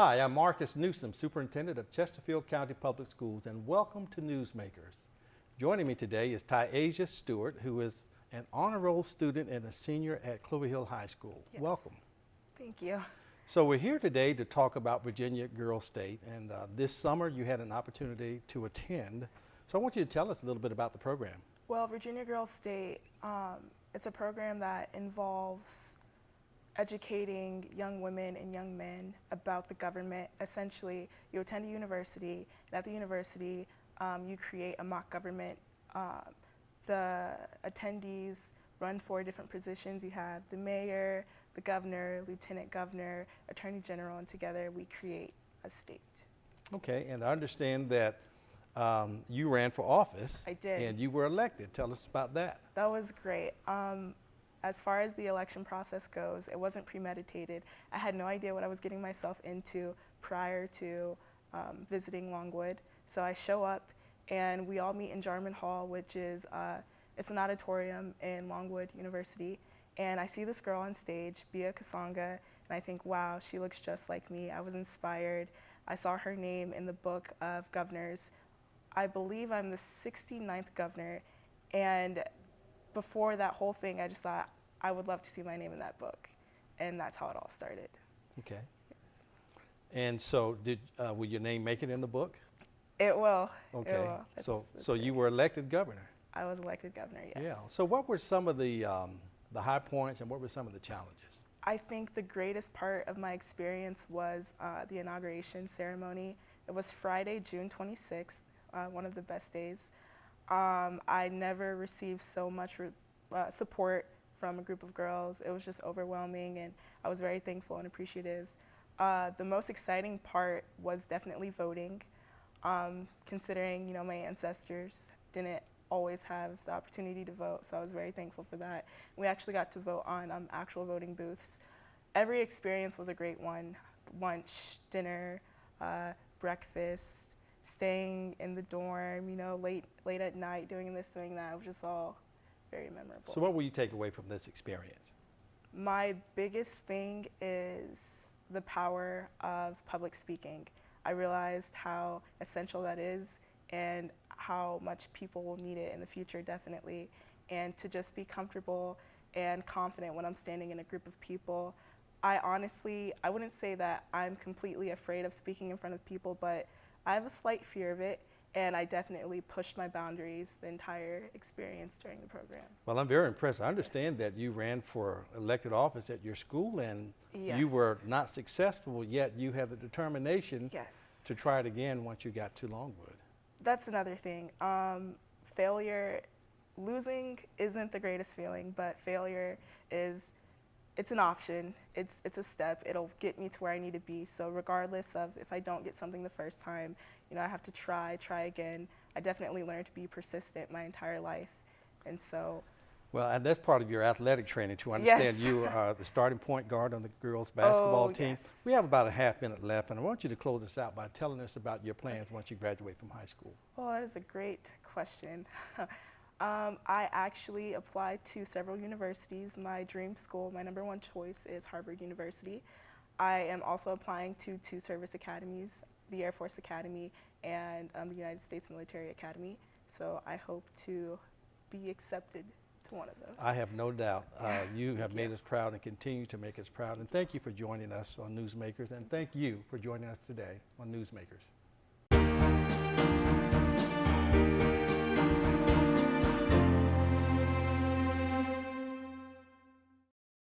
Hi, I'm Marcus Newsom, Superintendent of Chesterfield County Public Schools, and welcome to Newsmakers. Joining me today is Teasia Stewart, who is an honor roll student and a senior at Clover Hill High School. Yes. Welcome. Thank you. So we're here today to talk about Virginia Girls State, and this summer you had an opportunity to attend. So I want you to tell us a little bit about the program. Well, Virginia Girls State, it's a program that involves educating young women and young men about the government. Essentially, you attend a university, and at the university, you create a mock government. The attendees run 4 different positions. You have the mayor, the governor, lieutenant governor, attorney general, and together we create a state. Okay, and I understand that you ran for office. I did. And you were elected. Tell us about that. That was great. As far as the election process goes, it wasn't premeditated. I had no idea what I was getting myself into prior to visiting Longwood. So I show up and we all meet in Jarman Hall, which is it's an auditorium in Longwood University. And I see this girl on stage, Bia Kasonga, and I think, wow, she looks just like me. I was inspired. I saw her name in the book of governors. I believe I'm the 69th governor, and before that whole thing, I just thought I would love to see my name in that book, and that's how it all started. Okay. Yes. And so will your name make it in the book? It will. Okay. It will. So you were elected governor. I was elected governor, yes. Yeah. So what were some of the high points and what were some of the challenges? I think the greatest part of my experience was the inauguration ceremony. It was Friday, June 26th, one of the best days. I never received so much support from a group of girls. It was just overwhelming, and I was very thankful and appreciative. The most exciting part was definitely voting, considering my ancestors didn't always have the opportunity to vote, so I was very thankful for that. We actually got to vote on actual voting booths. Every experience was a great one: lunch, dinner, breakfast, staying in the dorm, late at night, doing this, doing that. It was just all very memorable. So what will you take away from this experience? My biggest thing is the power of public speaking. I realized how essential that is and how much people will need it in the future, definitely. And to just be comfortable and confident when I'm standing in a group of people. I wouldn't say that I'm completely afraid of speaking in front of people, but I have a slight fear of it, and I definitely pushed my boundaries the entire experience during the program. Well, I'm very impressed. I understand that you ran for elected office at your school, and Yes. you were not successful, yet you have the determination Yes. to try it again once you got to Longwood. That's another thing. Failure, losing isn't the greatest feeling, but failure it's an option. It's a step. It'll get me to where I need to be. So regardless of if I don't get something the first time, I have to try again. I definitely learned to be persistent my entire life. And so. Well, and that's part of your athletic training to understand. Yes. You are the starting point guard on the girls basketball team. Yes. We have about a half-minute left, and I want you to close us out by telling us about your plans once you graduate from high school. Well, that is a great question. I actually applied to several universities. My dream school, my #1 choice is Harvard University. I am also applying to 2 service academies, the Air Force Academy and the United States Military Academy. So I hope to be accepted to one of those. I have no doubt. You have Thank made you. us proud and continue to make us proud. And thank you for joining us on Newsmakers, and thank you for joining us today on Newsmakers.